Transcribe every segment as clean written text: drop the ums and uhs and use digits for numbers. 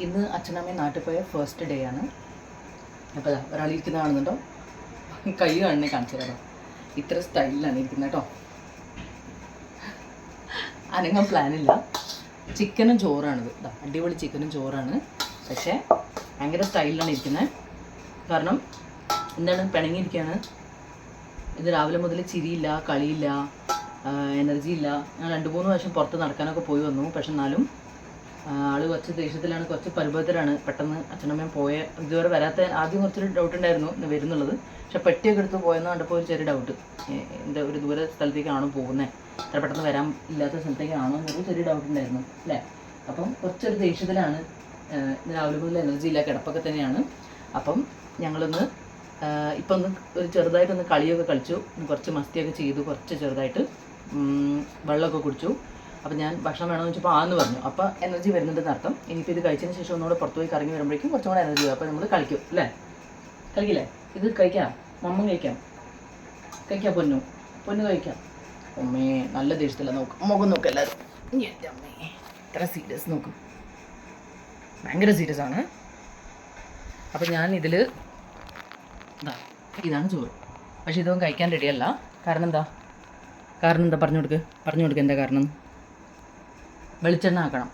ഇന്ന് അച്ഛനമ്മയും നാട്ടിൽ പോയ ഫസ്റ്റ് ഡേ ആണ്. അപ്പോൾ ഒരാളിരിക്കുന്ന കാണുന്നുണ്ടോ? കൈ കാണുന്നേ കാണിച്ചു തരാം. ഇത്ര സ്റ്റൈലിലാണ് ഇരിക്കുന്നത് കേട്ടോ. അനങ്ങാൻ പ്ലാനില്ല. ചിക്കനും ചോറാണിത്. അടിപൊളി ചിക്കനും ചോറാണ്. പക്ഷേ ഭയങ്കര സ്റ്റൈലിലാണ് ഇരിക്കുന്നത്. കാരണം എന്താണ്, പിണങ്ങിയിരിക്കുകയാണ്. ഇത് രാവിലെ മുതൽ ചിരിയില്ല, കളിയില്ല, എനർജി ഇല്ല. ഞാൻ 2-3 പ്രാവശ്യം പുറത്ത് നടക്കാനൊക്കെ പോയി വന്നു. പക്ഷെ എന്നാലും ആള് കുറച്ച് ദേഷ്യത്തിലാണ്, കുറച്ച് പരിഭവത്തിലാണ്. പെട്ടെന്ന് അച്ഛനമ്മയും പോയ ഇതുവരെ വരാത്ത ആദ്യം കുറച്ചൊരു ഡൗട്ട് ഉണ്ടായിരുന്നു വരുന്നുള്ളത്. പക്ഷെ പെട്ടിയൊക്കെ എടുത്ത് പോയെന്ന് കണ്ടപ്പോൾ ഒരു ചെറിയ ഡൗട്ട്, എന്താ ഒരു ദൂര സ്ഥലത്തേക്കാണോ പോകുന്നത്, അത്ര പെട്ടെന്ന് വരാൻ ഇല്ലാത്ത സ്ഥലത്തേക്കാണോ എന്നൊരു ചെറിയ ഡൗട്ട് ഉണ്ടായിരുന്നു അല്ലേ. അപ്പം കുറച്ചൊരു ദേഷ്യത്തിലാണ്. രാവിലെ മുതൽ എനർജി ഇല്ല, കിടപ്പൊക്കെ തന്നെയാണ്. അപ്പം ഞങ്ങളൊന്ന് ഇപ്പം ഒരു ചെറുതായിട്ടൊന്ന് കളിയൊക്കെ കളിച്ചു, കുറച്ച് മസ്തിയൊക്കെ ചെയ്തു, കുറച്ച് ചെറുതായിട്ട് വെള്ളമൊക്കെ കുടിച്ചു. അപ്പം ഞാൻ ഭക്ഷണം വേണമെന്ന് വെച്ചപ്പോൾ ആന്ന് പറഞ്ഞു. അപ്പോൾ എനർജി വരുന്നുണ്ടെന്ന് അർത്ഥം. ഇനിയിപ്പോൾ ഇത് കഴിച്ചതിന് ശേഷം ഒന്നുകൂടെ പുറത്ത് പോയി കറങ്ങി വരുമ്പോഴേക്കും കുറച്ചും കൂടെ എനർജി വരും. അപ്പോൾ നമ്മൾ കളിക്കും അല്ലേ, കളിക്കില്ലേ? ഇത് കഴിക്കാം, മമ്മ കഴിക്കാം, പൊന്നു കഴിക്കാം. അമ്മേ നല്ല ദേഷ്യത്തില്ല, നോക്കും മുഖം നോക്കും എല്ലാവരും. എൻ്റെ അമ്മേ ഇത്ര സീരിയസ് നോക്കും, ഭയങ്കര സീരിയസ് ആണ്. അപ്പം ഞാൻ ഇതിൽ ഇതാണ് ചോറ്. പക്ഷെ ഇതൊന്നും കഴിക്കാൻ റെഡിയല്ല. കാരണം എന്താ പറഞ്ഞു കൊടുക്കുക എന്താ കാരണം? വെളിച്ചെണ്ണ ആക്കണം.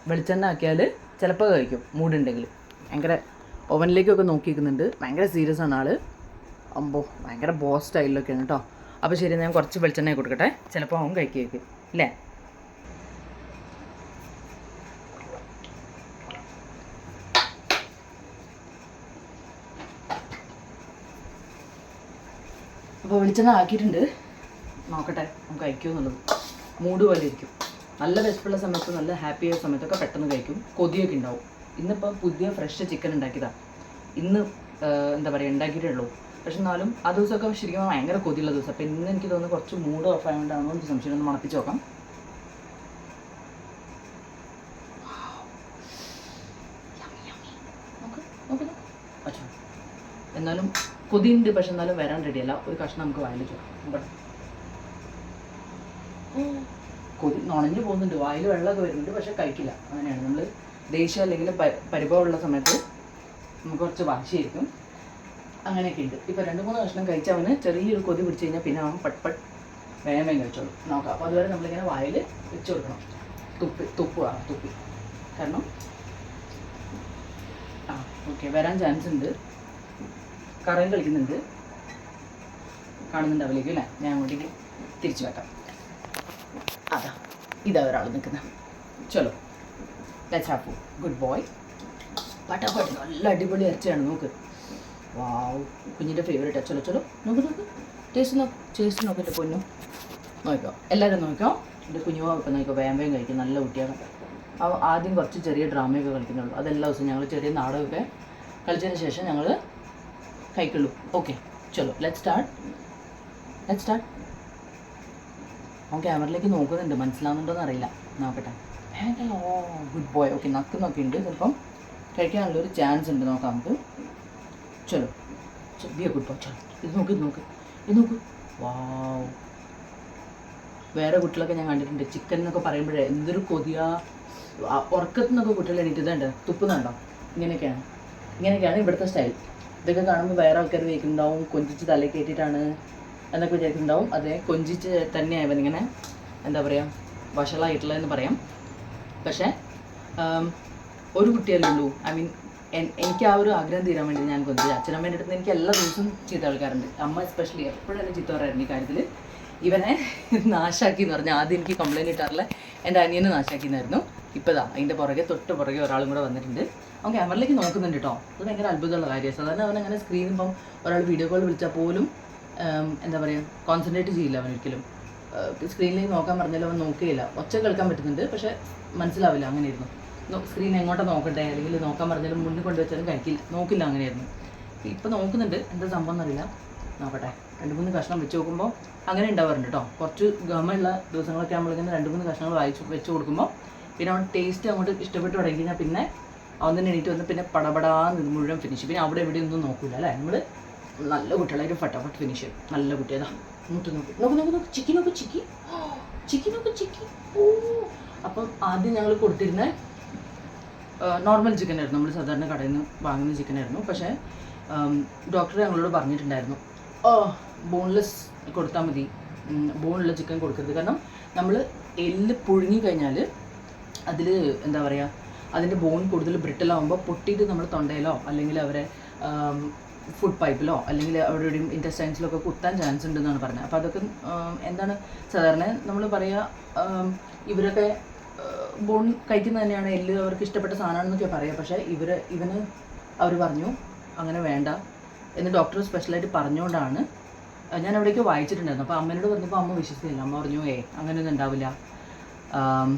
വെളിച്ചെണ്ണ ആക്കിയാൽ ചിലപ്പോൾ കഴിക്കും, മൂടുണ്ടെങ്കിൽ. ഭയങ്കര ഓവനിലേക്കൊക്കെ നോക്കിയിരിക്കുന്നുണ്ട്. ഭയങ്കര സീരിയസ് ആണ് ആൾ. അമ്പോ ഭയങ്കര ബോസ് സ്റ്റൈലിലൊക്കെയാണ് കേട്ടോ. അപ്പോൾ ശരി, ഞാൻ കുറച്ച് വെളിച്ചെണ്ണ കൊടുക്കട്ടെ, ചിലപ്പോൾ അവൻ കഴിക്കും അല്ലേ. അപ്പോൾ വെളിച്ചെണ്ണ ആക്കിയിട്ടുണ്ട്. നോക്കട്ടെ നമുക്ക് കഴിക്കുമോ എന്നുള്ളത്. മൂഡ് പോലെ ഇരിക്കും. നല്ല വിശപ്പുള്ള സമയത്ത്, നല്ല ഹാപ്പി ആയ സമയത്തൊക്കെ പെട്ടെന്ന് കഴിക്കും. കൊതിയൊക്കെ ഉണ്ടാവും. ഇന്നിപ്പോൾ പുതിയ ഫ്രഷ് ചിക്കൻ ഉണ്ടാക്കിയതാണ്. ഇന്ന് എന്താ പറയുക, ഉണ്ടാക്കിയിട്ടേ ഉള്ളൂ. പക്ഷെ എന്നാലും ആ ദിവസമൊക്കെ ശരിക്കും ഭയങ്കര കൊതിയുള്ള ദിവസം. അപ്പോൾ ഇന്ന് എനിക്ക് തോന്നുന്നു കുറച്ച് മൂഡ് ഓഫ് ആയതുകൊണ്ടാണോ എനിക്ക് സംശയം. ഒന്ന് മണപ്പിച്ച് നോക്കാം. അച്ഛാ എന്നാലും കൊതിയുണ്ട്, പക്ഷെ എന്നാലും വരാൻ റെഡിയല്ല. ഒരു കഷ്ണം നമുക്ക് വായിൽ ചോദിക്കാം. കൊതി നുണഞ്ഞു പോകുന്നുണ്ട്, വായിൽ വെള്ളമൊക്കെ വരുന്നുണ്ട്, പക്ഷെ കഴിക്കില്ല. അങ്ങനെയാണ് നമ്മൾ. ദേഷ്യം അല്ലെങ്കിൽ പരിഭവമുള്ള സമയത്ത് നമുക്ക് കുറച്ച് വാശിയായിരിക്കും. അങ്ങനെയൊക്കെ ഉണ്ട്. ഇപ്പോൾ 2-3 കഷ്ണം കഴിച്ച് അവന് ചെറിയൊരു കൊതി പിടിച്ച് കഴിഞ്ഞാൽ പിന്നെ അവൻ പട്ട് വേഗം കഴിച്ചോളൂ. നോക്കാം. അപ്പോൾ അതുവരെ നമ്മളിങ്ങനെ വായിൽ വെച്ച് കൊടുക്കണം. തുപ്പി. കാരണം ഓക്കെ വരാൻ ചാൻസ് ഉണ്ട്. കറയും കളിക്കുന്നുണ്ട്, കാണുന്നുണ്ട് അവലേക്ക് അല്ലേ. ഞാൻ അങ്ങോട്ടേക്ക് തിരിച്ചു വെക്കാം. ഇതാ ഒരാൾ നിൽക്കുന്നത്. ചലോ let's have food. Good boy. പട്ടാപ്പട്ട് നല്ല അടിപൊളി ഇറച്ചിയാണ്. നോക്ക്, വാവ്, കുഞ്ഞിൻ്റെ ഫേവറേറ്റ്. ചലോ നോക്ക് ടേസ്റ്റ് നോക്ക്. എൻ്റെ പൊന്നു നോക്കിക്കോ, എല്ലാവരും നോക്കിക്കോ. എൻ്റെ കുഞ്ഞുമോ ഒക്കെ നോക്കിക്കോ, വേഗം കഴിക്കും. നല്ല കുട്ടിയാണ്. ആദ്യം കുറച്ച് ചെറിയ ഡ്രാമയൊക്കെ കളിക്കുന്നുള്ളൂ. അതെല്ലാ ദിവസവും ഞങ്ങൾ ചെറിയ നാടകമൊക്കെ കളിച്ചതിന് ശേഷം ഞങ്ങൾ കഴിക്കുള്ളൂ. Okay Chalo let's start. അവൻ ക്യാമറയിലേക്ക് നോക്കുന്നുണ്ട്, മനസ്സിലാവുന്നുണ്ടോയെന്ന് അറിയില്ല. നോക്കട്ടെ. Good boy. ഓക്കെ നോക്കിയിട്ടുണ്ട്. ചിലപ്പം കഴിക്കാനുള്ളൊരു ചാൻസ് ഉണ്ട്. നോക്കാം നമുക്ക്. ചലോ ബി എ ഗുഡ് ബോയ്. ചലോ ഇത് നോക്ക്. വാവ്. വേറെ കുട്ടികളൊക്കെ ഞാൻ കണ്ടിട്ടുണ്ട്. ചിക്കൻ എന്നൊക്കെ പറയുമ്പോഴേ എന്തൊരു കൊതിയാ. ഉറക്കത്തിൽ നിന്നൊക്കെ കുട്ടികൾ എണീറ്റതുണ്ട്, തുപ്പുന്നുണ്ടോ. ഇങ്ങനെയൊക്കെയാണ് ഇവിടുത്തെ സ്റ്റൈൽ. ഇതൊക്കെ കാണുമ്പോൾ വേറെ ആൾക്കാർ വയ്ക്കുന്നുണ്ടാവും, കൊഞ്ചിച്ച് തലയിൽ കയറ്റിയിട്ടാണ് എന്നൊക്കെ വിചാരിക്കുന്നുണ്ടാവും. അതേ കൊഞ്ചിച്ച് തന്നെയായവൻ ഇങ്ങനെ എന്താ പറയുക, വഷളായിട്ടുള്ളതെന്ന് പറയാം. പക്ഷേ ഒരു കുട്ടിയല്ലേ ഉള്ളൂ. ഐ മീൻ എനിക്ക് ആ ഒരു ആഗ്രഹം തീരാൻ വേണ്ടി ഞാൻ കൊഞ്ചിച്ച്. അച്ഛനമ്മേൻ്റെ അടുത്ത് എനിക്ക് എല്ലാ ദിവസവും ചീത്ത കേൾക്കാറുണ്ട്. അമ്മ എസ്പെഷ്യലി എപ്പോഴും എന്നെ ചീത്ത പറയാറുണ്ട് ഈ കാര്യത്തിൽ. ഇവനെ നാശാക്കി എന്ന് പറഞ്ഞാൽ ആദ്യം എനിക്ക് കംപ്ലയിൻറ്റ് കിട്ടാറില്ല, എൻ്റെ അനിയനെ നാശാക്കിയെന്നായിരുന്നു. ഇപ്പോൾ അതിൻ്റെ തൊട്ട് പുറകെ ഒരാളും കൂടെ വന്നിട്ടുണ്ട്. അവൻ ക്യാമറയിലേക്ക് നോക്കുന്നുണ്ട് കേട്ടോ. അത് ഭയങ്കര അത്ഭുതമുള്ള കാര്യമാണ്. സാധാരണ അവനങ്ങനെ സ്ക്രീൻ ഇപ്പം ഒരാൾ വീഡിയോ കോൾ വിളിച്ചാൽ പോലും എന്താ പറയുക, കോൺസെൻട്രേറ്റ് ചെയ്യില്ല അവനൊരിക്കലും. സ്ക്രീനിലേക്ക് നോക്കാൻ പറഞ്ഞാലും അവൻ നോക്കുകയില്ല. ഒച്ച കേൾക്കാൻ പറ്റുന്നുണ്ട്, പക്ഷേ മനസ്സിലാവില്ല. അങ്ങനെയായിരുന്നു. സ്ക്രീൻ എങ്ങോട്ടാ നോക്കട്ടെ, അല്ലെങ്കിൽ നോക്കാൻ പറഞ്ഞാലും മുന്നിൽ കൊണ്ടുവച്ചാലും നോക്കില്ല. അങ്ങനെയായിരുന്നു. ഇപ്പോൾ നോക്കുന്നുണ്ട്, എന്താ സംഭവം എന്നറിയില്ല. നോക്കട്ടെ. 2-3 കഷ്ണം വെച്ച് നോക്കുമ്പോൾ അങ്ങനെ ഉണ്ടാവാറുണ്ട് കേട്ടോ. കുറച്ച് ഗമയുള്ള ദിവസങ്ങളൊക്കെ നമ്മളിങ്ങനെ 2-3 കഷ്ണങ്ങൾ വെച്ച് കൊടുക്കുമ്പോൾ പിന്നെ അവൻ ടേസ്റ്റ് അങ്ങോട്ട് ഇഷ്ടപ്പെട്ട് തുടങ്ങി കഴിഞ്ഞാൽ പിന്നെ അവൻ തന്നെ എണീറ്റ് വന്ന് പിന്നെ പടപടാന്ന് മുഴുവൻ ഫിനിഷ്. പിന്നെ അവിടെ എവിടെ ഒന്നും നോക്കില്ല അല്ലേ. നമ്മൾ നല്ല കുട്ടികളായിട്ട് ഫട്ടാഫട്ട് ഫിനിഷ് ചെയ്യും. നല്ല കുട്ടിയതാ. നോക്ക് ചിക്കി. ഓ അപ്പം ആദ്യം ഞങ്ങൾ കൊടുത്തിരുന്ന നോർമൽ ചിക്കൻ ആയിരുന്നു, നമ്മൾ സാധാരണ കടയിൽ നിന്ന് വാങ്ങുന്ന ചിക്കൻ ആയിരുന്നു. പക്ഷേ ഡോക്ടർ ഞങ്ങളോട് പറഞ്ഞിട്ടുണ്ടായിരുന്നു ബോൺലെസ് കൊടുത്താൽ മതി, ബോണുള്ള ചിക്കൻ കൊടുക്കരുത്. കാരണം നമ്മൾ എല്ല് പുഴുങ്ങി കഴിഞ്ഞാൽ അതിൽ എന്താ പറയുക, അതിൻ്റെ ബോൺ കൂടുതൽ ബ്രിട്ടിലാവുമ്പോൾ പൊട്ടിയിട്ട് നമ്മൾ തൊണ്ടയിലോ അല്ലെങ്കിൽ അവരെ ഫുഡ് പൈപ്പിലോ അല്ലെങ്കിൽ അവരുടെയും ഇൻറ്റസ്റ്റൈൻസിലൊക്കെ കുത്താൻ ചാൻസ് ഉണ്ടെന്നാണ് പറഞ്ഞത്. അപ്പോൾ അതൊക്കെ എന്താണ് സാധാരണ നമ്മൾ പറയുക, ഇവരൊക്കെ ബോൺ കഴിക്കുന്നത് തന്നെയാണ്, എല്ല് അവർക്ക് ഇഷ്ടപ്പെട്ട സാധനമാണെന്നൊക്കെ പറയുക. പക്ഷേ ഇവന് അവർ പറഞ്ഞു അങ്ങനെ വേണ്ട എന്ന് ഡോക്ടർ സ്പെഷ്യലായിട്ട് പറഞ്ഞുകൊണ്ടാണ്. ഞാൻ എവിടേക്കോ വായിച്ചിട്ടുണ്ടായിരുന്നു. അപ്പോൾ അമ്മേനോട് പറഞ്ഞപ്പോൾ അമ്മ വിശ്വസിച്ചില്ല. അമ്മ പറഞ്ഞു അങ്ങനെയൊന്നും ഉണ്ടാവില്ല,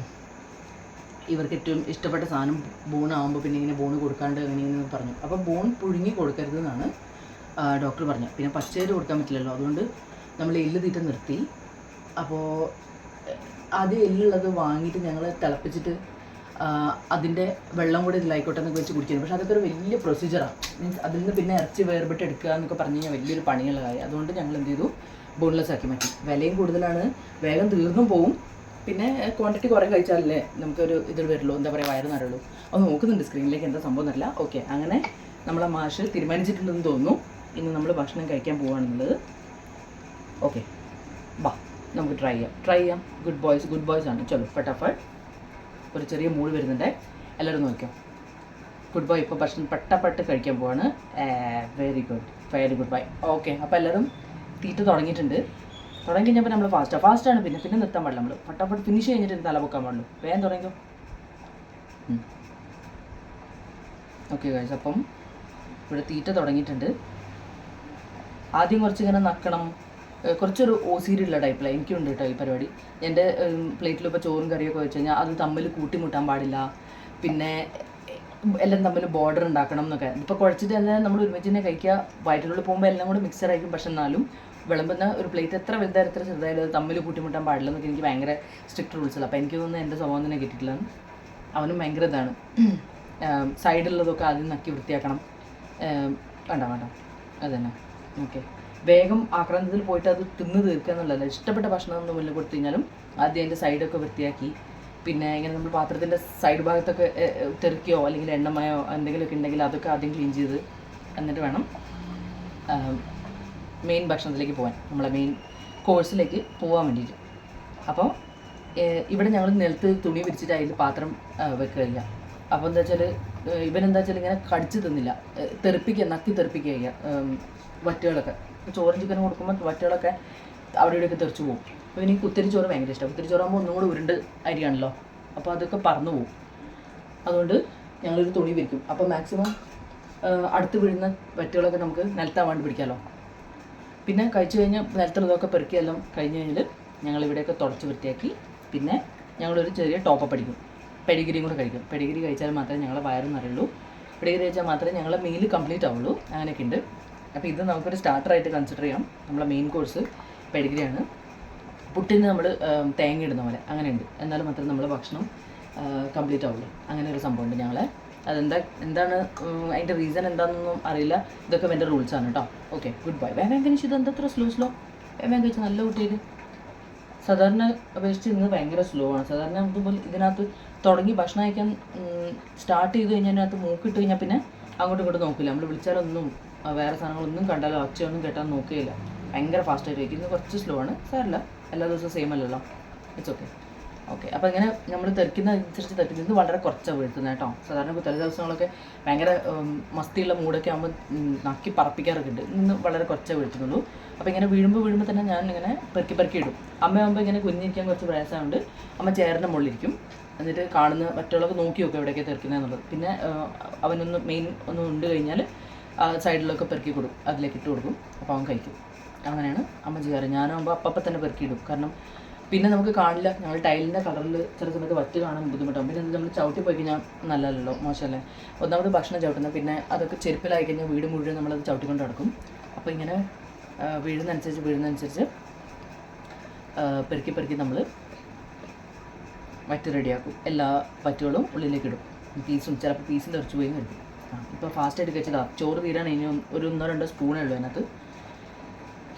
ഇവർക്ക് ഏറ്റവും ഇഷ്ടപ്പെട്ട സാധനം ബോണാകുമ്പോൾ പിന്നെ ഇങ്ങനെ ബോൺ കൊടുക്കാണ്ട് അങ്ങനെയെന്ന് പറഞ്ഞു. അപ്പോൾ ബോൺ പുഴുങ്ങി കൊടുക്കരുതെന്നാണ് ഡോക്ടർ പറഞ്ഞത്. പിന്നെ പച്ചരി കൊടുക്കാൻ പറ്റില്ലല്ലോ, അതുകൊണ്ട് നമ്മൾ എല്ല് തീറ്റ നിർത്തി. അപ്പോൾ ആദ്യം എല്ലുള്ളത് വാങ്ങിയിട്ട് ഞങ്ങൾ തിളപ്പിച്ചിട്ട് അതിൻ്റെ വെള്ളം കൂടി ഇതിലായിക്കോട്ടെ എന്നൊക്കെ വെച്ച് കുടിക്കുന്നത്. പക്ഷേ അതൊക്കെ ഒരു വലിയ പ്രൊസീജിയറാണ്. മീൻസ് അതിൽ നിന്ന് പിന്നെ ഇറച്ചി വേർപെട്ട് എടുക്കുക എന്നൊക്കെ പറഞ്ഞു കഴിഞ്ഞാൽ വലിയൊരു പണിയുള്ള കാര്യം. അതുകൊണ്ട് ഞങ്ങൾ എന്ത് ചെയ്തു, ബോൺലെസ് ആക്കി മാറ്റി. വിലയും കൂടുതലാണ്, വേഗം തീർന്നും പോവും. പിന്നെ ക്വാണ്ടിറ്റി കുറേ കഴിച്ചാലല്ലേ നമുക്കൊരു ഇത് വരുള്ളൂ, എന്താ പറയുക, വയറ് നിറയുള്ളൂ. അത് നോക്കുന്നുണ്ട് സ്ക്രീനിലേക്ക്, എന്താ സംഭവം എന്നറിയില്ല. ഓക്കെ, അങ്ങനെ നമ്മളെ മാഷ് തീരുമാനിച്ചിട്ടുണ്ടെന്ന് തോന്നുന്നു. ഇന്ന് നമ്മൾ ഭക്ഷണം കഴിക്കാൻ പോവുകയാണെന്നുള്ളത്. ഓക്കെ, ബാ നമുക്ക് ട്രൈ ചെയ്യാം. ഗുഡ് ബോയ്സ് ആണ്. ചലോ ഫട്ടാഫട്ട്. ഒരു ചെറിയ മൂഡ് വരുന്നുണ്ട്, എല്ലാവരും നോക്കിയോ. ഗുഡ് ബോയ് ഇപ്പോൾ ഭക്ഷണം പെട്ടപ്പെട്ട് കഴിക്കാൻ പോവാണ്. Very good bye. ഓക്കെ, അപ്പോൾ എല്ലാവരും തീറ്റ തുടങ്ങി കഴിഞ്ഞപ്പോൾ നമ്മൾ ഫാസ്റ്റാണ്. പിന്നെ നിർത്താൻ പാടില്ല, നമ്മൾ ഫട്ടാഫട്ട് ഫിനിഷ് കഴിഞ്ഞിട്ട് തല പൊക്കാൻ പാടുള്ളൂ. വേഗം തുടങ്ങിക്കോ. ഓക്കെ ഗൈസ്, അപ്പം ഇവിടെ തീറ്റ തുടങ്ങിയിട്ടുണ്ട്. ആദ്യം കുറച്ച് ഇങ്ങനെ നക്കണം, കുറച്ചൊരു ഓസീരിയുള്ള ടൈപ്പിലാണ്. എനിക്കുണ്ട് കേട്ടോ ഈ പരിപാടി. എൻ്റെ പ്ലേറ്റിൽ ഇപ്പോൾ ചോറും കറിയൊക്കെ വെച്ച് കഴിഞ്ഞാൽ അത് തമ്മിൽ കൂട്ടിമുട്ടാൻ പാടില്ല. പിന്നെ എല്ലാം തമ്മിൽ ബോർഡർ ഉണ്ടാക്കണം എന്നൊക്കെ. ഇപ്പോൾ കുഴച്ചിട്ട് തന്നെ നമ്മൾ ഒരുമിച്ച് തന്നെ കഴിക്കുക. വയറ്റിനുള്ളിൽ പോകുമ്പോൾ എല്ലാം കൂടെ മിക്സഡ് ആയിരിക്കും. പക്ഷെ എന്നാലും വിളമ്പുന്ന ഒരു പ്ലേറ്റ് എത്ര വലുതായാലും എത്ര ചെറുതായാലും അത് തമ്മിൽ കൂട്ടിമുട്ടാൻ പാടില്ല എന്നൊക്കെ എനിക്ക് ഭയങ്കര സ്ട്രിക്റ്റ് റൂൾസില്ല. അപ്പോൾ എനിക്ക് തോന്നുന്നു എൻ്റെ സ്വഭാവം തന്നെ കിട്ടിയിട്ടില്ല. അവനും ഭയങ്കര ഇതാണ്, സൈഡിലുള്ളതൊക്കെ ആദ്യം നക്കി വൃത്തിയാക്കണം. വേണ്ട അത് തന്നെ. ഓക്കെ, വേഗം ആക്രാന്തത്തിൽ പോയിട്ട് അത് തിന്ന് തീർക്കുക എന്നുള്ളതല്ല. ഇഷ്ടപ്പെട്ട ഭക്ഷണം ഒന്ന് മുന്നിൽ കൊടുത്തു കഴിഞ്ഞാലും ആദ്യം അതിൻ്റെ സൈഡൊക്കെ വൃത്തിയാക്കി, പിന്നെ ഇങ്ങനെ നമ്മൾ പാത്രത്തിൻ്റെ സൈഡ് ഭാഗത്തൊക്കെ തെറിക്കുകയോ അല്ലെങ്കിൽ എണ്ണമയോ എന്തെങ്കിലുമൊക്കെ ഉണ്ടെങ്കിൽ അതൊക്കെ ആദ്യം ക്ലീൻ ചെയ്ത് എന്നിട്ട് വേണം മെയിൻ ഭക്ഷണത്തിലേക്ക് പോകാൻ, നമ്മളെ മെയിൻ കോഴ്സിലേക്ക് പോകാൻ വേണ്ടിയിട്ട്. അപ്പോൾ ഇവിടെ ഞങ്ങൾ നിലത്ത് തുണി വിരിച്ചിട്ട് അതിൽ പാത്രം വെക്കുകയില്ല. അപ്പോൾ എന്താ വെച്ചാൽ ഇവനെന്താ വെച്ചാൽ ഇങ്ങനെ കടിച്ച് തിന്നില്ല, നക്കി തെറിപ്പിക്കുക വറ്റുകളൊക്കെ. ചോറും ചിക്കനും കൊടുക്കുമ്പോൾ വറ്റുകളൊക്കെ അവിടെ ഇവിടെയൊക്കെ തെറിച്ച് പോകും. അപ്പോൾ എനിക്ക് കുത്തിരിച്ചോറ് ഭയങ്കര ഇഷ്ടമാണ്. കുത്തിരിച്ചോറാകുമ്പോൾ ഒന്നും കൂടെ ഉരുണ്ട് അരിയാണല്ലോ, അപ്പോൾ അതൊക്കെ പറന്നു പോകും. അതുകൊണ്ട് ഞങ്ങളൊരു തുണി വിരിക്കും. അപ്പോൾ മാക്സിമം അടുത്ത് വീഴുന്ന വറ്റുകളൊക്കെ നമുക്ക് നിലത്താവാണ്ട് പിടിക്കാമല്ലോ. പിന്നെ കഴിച്ചു കഴിഞ്ഞാൽ നിലത്തുള്ളതൊക്കെ പെറുക്കിയെല്ലാം കഴിഞ്ഞ് കഴിഞ്ഞാൽ ഞങ്ങളിവിടെയൊക്കെ തുടച്ച് വൃത്തിയാക്കി പിന്നെ ഞങ്ങളൊരു ചെറിയ ടോപ്പപ്പ് അടിക്കും. പെഡിഗ്രിയും കൂടെ കഴിക്കും. പെഡിഗ്രി കഴിച്ചാൽ മാത്രമേ ഞങ്ങളെ വയറും നിറയുള്ളൂ. പെഡിഗ്രി കഴിച്ചാൽ മാത്രമേ ഞങ്ങളെ മീൽ കംപ്ലീറ്റ് ആവുള്ളൂ. അങ്ങനെയൊക്കെ ഉണ്ട്. അപ്പോൾ ഇത് നമുക്കൊരു സ്റ്റാർട്ടറായിട്ട് കൺസിഡർ ചെയ്യാം. നമ്മളെ മെയിൻ കോഴ്സ് പെഡിഗ്രിയാണ്. പുട്ടിന് നമ്മൾ തേങ്ങ ഇടുന്ന പോലെ അങ്ങനെയുണ്ട്. എന്നാലും മാത്രമേ നമ്മൾ ഭക്ഷണം കംപ്ലീറ്റ് ആവുള്ളൂ. അങ്ങനെ ഒരു സംഭവമുണ്ട് ഞങ്ങളെ. എന്താണ് അതിൻ്റെ റീസൺ എന്താണെന്നൊന്നും അറിയില്ല. ഇതൊക്കെ എൻ്റെ റൂൾസാണ് കേട്ടോ. Okay, good bye. വേഗം കഴിച്ചു. ഇതെന്താ അത്ര സ്ലോ വേഗം കഴിച്ചു. നല്ല കുട്ടിയിൽ സാധാരണ അപേക്ഷിച്ച് ഇന്ന് ഭയങ്കര സ്ലോ ആണ്. സാധാരണ നമുക്ക് ഇതിനകത്ത് തുടങ്ങി ഭക്ഷണം കഴിക്കാൻ സ്റ്റാർട്ട് ചെയ്ത് കഴിഞ്ഞാൽ അതിനകത്ത് മൂക്കിട്ട് കഴിഞ്ഞാൽ പിന്നെ അങ്ങോട്ടും ഇങ്ങോട്ടും നോക്കില്ല. നമ്മൾ വിളിച്ചാലൊന്നും വേറെ സാധനങ്ങളൊന്നും കണ്ടാലോ ഒച്ചയൊന്നും കേട്ടാൽ നോക്കുകയില്ല. ഭയങ്കര ഫാസ്റ്റായിട്ട് കഴിക്കും. ഇന്ന് കുറച്ച് സ്ലോ ആണ്. സാരമില്ല, എല്ലാ ദിവസവും സെയിം അല്ലല്ലോ. It's okay. അപ്പോൾ ഇങ്ങനെ നമ്മൾ തെറിക്കുന്നതനുസരിച്ച് തെറിക്കുന്നത് വളരെ കുറച്ചാണ് വീഴ്ത്തുന്നത് കേട്ടോ. സാധാരണ ചില ദിവസങ്ങളൊക്കെ ഭയങ്കര മസ്തിയുള്ള മൂടൊക്കെ ആകുമ്പോൾ നക്കി പറപ്പിക്കാറൊക്കെ ഉണ്ട്. ഇന്ന് വളരെ കുറച്ചേ വീഴ്ത്തുന്നുള്ളൂ. അപ്പോൾ ഇങ്ങനെ വീഴുമ്പോൾ തന്നെ ഞാൻ ഇങ്ങനെ പെറുക്കി ഇടും. അമ്മയാകുമ്പോൾ ഇങ്ങനെ കുഞ്ഞിരിക്കാൻ കുറച്ച് പ്രയാസമുണ്ട്. അമ്മ ചേറിൻ്റെ മുകളിലിരിക്കും. എന്നിട്ട് കാണുന്ന മറ്റുള്ളവർക്ക് നോക്കി നോക്കും എവിടെയൊക്കെ തെറിക്കുന്നതെന്നുള്ളത്. പിന്നെ അവനൊന്ന് മെയിൻ ഒന്ന് ഉണ്ട് കഴിഞ്ഞാൽ സൈഡിലൊക്കെ പെറുക്കി കൊടുക്കും, അതിലേക്ക് ഇട്ട് കൊടുക്കും. അപ്പോൾ അവൻ കഴിക്കും. അങ്ങനെയാണ് അമ്മ ചെയ്യാറ്. ഞാനാകുമ്പോൾ അപ്പം തന്നെ പെറുക്കിയിടും. കാരണം പിന്നെ നമുക്ക് കാണില്ല. ഞങ്ങൾ ടൈലിൻ്റെ കളറിൽ ചില സമയത്ത് വറ്റ് കാണാൻ ബുദ്ധിമുട്ടാകും. പിന്നെ നമ്മൾ ചവിട്ടി പോയി കഴിഞ്ഞാൽ നല്ലതല്ലോ, മോശമല്ലേ. ഒന്നാമത് ഭക്ഷണം ചവിട്ടുന്നത്, പിന്നെ അതൊക്കെ ചെരുപ്പിലായി കഴിഞ്ഞാൽ വീട് മുഴുവൻ നമ്മളത് ചവിട്ടിക്കൊണ്ട് നടക്കും. അപ്പോൾ ഇങ്ങനെ വീഴുന്നതനുസരിച്ച് പെറുക്കി നമ്മൾ വറ്റ് റെഡിയാക്കും. എല്ലാ വറ്റുകളും ഉള്ളിലേക്ക് ഇടും. ചിലപ്പോൾ പീസും തെറിച്ച് പോയി കഴിക്കും. ഇപ്പോൾ ഫാസ്റ്റായിട്ട് കഴിച്ചതാണ്. ചോറ് തീരാൻ ഇനി ഒരു 1-2 സ്പൂണേ ഉള്ളൂ അതിനകത്ത്.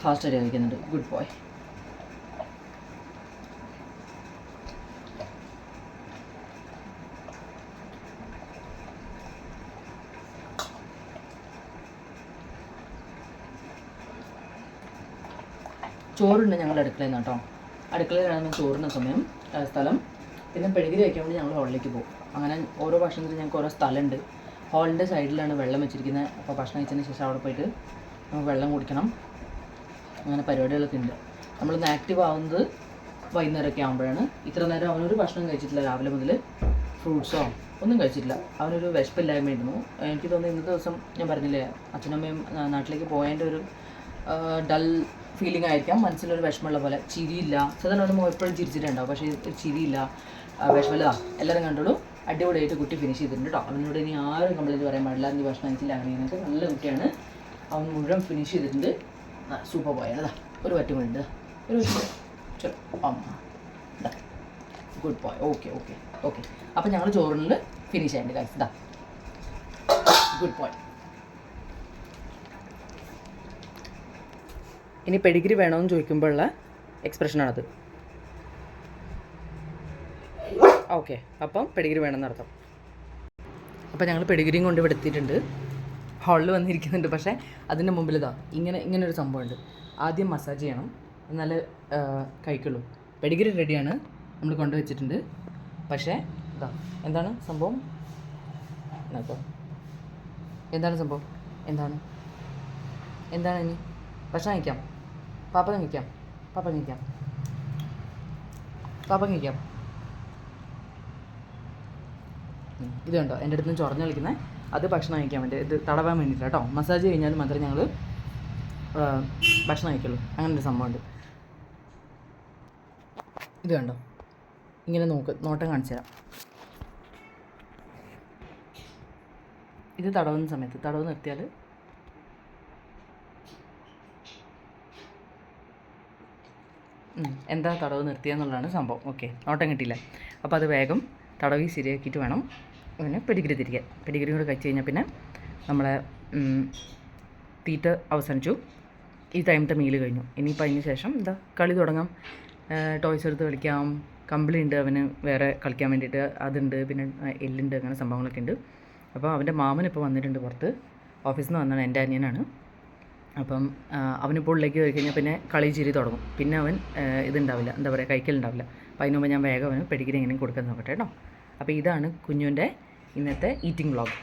ഫാസ്റ്റായിട്ട് കഴിക്കുന്നുണ്ട്. Good boy. ചോറുണ്ട് ഞങ്ങൾ അടുക്കളയിൽ നിന്ന് കേട്ടോ. അടുക്കളയിലാണ് ചോറിന് സമയം സ്ഥലം. പിന്നെ പെഡിഗ്രി വയ്ക്കാൻ വേണ്ടി ഞങ്ങൾ ഹോളിലേക്ക് പോകും. അങ്ങനെ ഓരോ ഭക്ഷണത്തിന് ഞങ്ങൾക്ക് ഓരോ സ്ഥലമുണ്ട്. ഹോളിൻ്റെ സൈഡിലാണ് വെള്ളം വെച്ചിരിക്കുന്നത്. അപ്പോൾ ഭക്ഷണം കഴിച്ചതിന് ശേഷം അവിടെ പോയിട്ട് നമുക്ക് വെള്ളം കുടിക്കണം. അങ്ങനെ പരിപാടികളൊക്കെ ഉണ്ട്. നമ്മളൊന്ന് ആക്റ്റീവ് ആവുന്നത് വൈകുന്നേരമൊക്കെ ആകുമ്പോഴാണ്. ഇത്ര നേരം അവനൊരു ഭക്ഷണം കഴിച്ചിട്ടില്ല. രാവിലെ മുതൽ ഫ്രൂട്ട്സോ ഒന്നും കഴിച്ചിട്ടില്ല. അവനൊരു വിശപ്പില്ലായ്മയായിരുന്നു. എനിക്ക് തോന്നുന്നു ഇന്നത്തെ ദിവസം ഞാൻ പറഞ്ഞില്ലേ, അച്ഛനമ്മയും നാട്ടിലേക്ക് പോയതിൻ്റെ ഒരു ഡൾ ഫീലിംഗ് ആയിരിക്കാം. മനസ്സിലൊരു വിഷമമുള്ള പോലെ. ചിരിയില്ല. സാധാരണ അവന് എപ്പോഴും ചിരിച്ചിട്ടുണ്ടാവും, പക്ഷേ ചിരിയില്ല, വിഷമമില്ല. എല്ലാവരും കണ്ടോളൂ. അടിപൊളിയായിട്ട് കുട്ടി ഫിനിഷ് ചെയ്തിട്ടുണ്ട് കേട്ടോ. അവനോട് ഇനി ആരും കംപ്ലൈൻറ്റ് പറയാൻ പാടില്ല, നീ ഭക്ഷണം കഴിച്ചില്ല അങ്ങനെയൊക്കെ. നല്ല കുട്ടിയാണ്. അവൻ മുഴുവൻ ഫിനിഷ് ചെയ്തിട്ടുണ്ട്. സൂപ്പർ ബോയാണ്. അതാ ഒരു പറ്റും കൂടി ഉണ്ട്. ഒരു ചോ അമ്മ ഇതാ good boy. Okay okay okay. അപ്പം ഞങ്ങൾ ചോറിനിൽ ഫിനിഷ് ആയിട്ട് ഗൈസ്. ഇതാ ഗുഡ് ബോയ്. ഇനി പെഡിഗ്രി വേണമെന്ന് ചോദിക്കുമ്പോഴുള്ള എക്സ്പ്രഷനാണത്. ഓക്കെ, അപ്പം പെഡിഗ്രി വേണമെന്ന് അർത്ഥം. അപ്പം ഞങ്ങൾ പെഡിഗ്രിയും കൊണ്ട് ഇവിടെ എത്തിയിട്ടുണ്ട്. ഹാളിൽ വന്നിരിക്കുന്നുണ്ട്. പക്ഷേ അതിൻ്റെ മുമ്പിൽ ഇതാ ഇങ്ങനൊരു സംഭവമുണ്ട്. ആദ്യം മസാജ് ചെയ്യണം, എന്നാലേ കഴിക്കുള്ളൂ. പെഡിഗ്രി റെഡിയാണ്, നമ്മൾ കൊണ്ടുവച്ചിട്ടുണ്ട്. പക്ഷേ ഇതാ എന്താണ് സംഭവം നോക്കോ. എന്താണ് സംഭവം? എന്താണ് ഇനി ഭക്ഷണം കഴിക്കാം? പാപ്പ കഴിക്കാം. ഇത് കണ്ടോ, എൻ്റെ അടുത്ത് നിന്ന് ചൊറഞ്ഞ് കളിക്കുന്നത്. അത് ഭക്ഷണം കഴിക്കാൻ വേണ്ടി, ഇത് തടവാൻ വേണ്ടിയില്ല കേട്ടോ. മസാജ് കഴിഞ്ഞാൽ മാത്രമേ ഞങ്ങൾ ഭക്ഷണം കഴിക്കുള്ളൂ. അങ്ങനെ ഒരു സംഭവമുണ്ട്. ഇത് കണ്ടോ, ഇങ്ങനെ നോട്ടം കാണിച്ചു തരാം. ഇത് തടവുന്ന സമയത്ത് തടവ് നിർത്തിയാൽ എന്താ തടവ് നിർത്തിയെന്നുള്ളതാണ് സംഭവം. ഓക്കെ, നോട്ടം കിട്ടിയില്ല. അപ്പോൾ അത് വേഗം തടവി ശരിയാക്കിയിട്ട് വേണം പിന്നെ പെഡിഗ്രി തിരിക്കാൻ. പെഡിഗ്രി കൂടെ കഴിച്ച് കഴിഞ്ഞാൽ പിന്നെ നമ്മളെ തീറ്റ അവസാനിച്ചു. ഈ ടൈമത്തെ മീൽ കഴിഞ്ഞു. ഇനിയിപ്പോൾ അതിന് ശേഷം എന്താ കളി തുടങ്ങാം. ടോയ്സ് എടുത്ത് കളിക്കാം. കമ്പിളി ഉണ്ട് അവന് വേറെ കളിക്കാൻ വേണ്ടിയിട്ട്, അതുണ്ട്. പിന്നെ എല്ലുണ്ട്, അങ്ങനെ സംഭവങ്ങളൊക്കെ ഉണ്ട്. അപ്പോൾ അവൻ്റെ മാമൻ ഇപ്പോൾ വന്നിട്ടുണ്ട് പുറത്ത്. ഓഫീസിൽ നിന്ന് വന്നാണ്, എൻ്റെ അനിയനാണ്. അപ്പം അവനിപ്പോൾ ഉള്ളിലേക്ക് പോയി കഴിഞ്ഞാൽ പിന്നെ കളി ചിരി തുടങ്ങും. പിന്നെ അവൻ ഇതുണ്ടാവില്ല, എന്താ പറയുക, കഴിക്കലുണ്ടാവില്ല. അപ്പോൾ അതിന് മുമ്പ് ഞാൻ വേഗം അവന് പെഡിഗ്രി എങ്ങനെയും കൊടുക്കാൻ നോക്കട്ടെ കേട്ടോ. അപ്പോൾ ഇതാണ് കുഞ്ഞുവിൻ്റെ ഇന്നത്തെ ഈറ്റിംഗ് വ്ളോഗ്.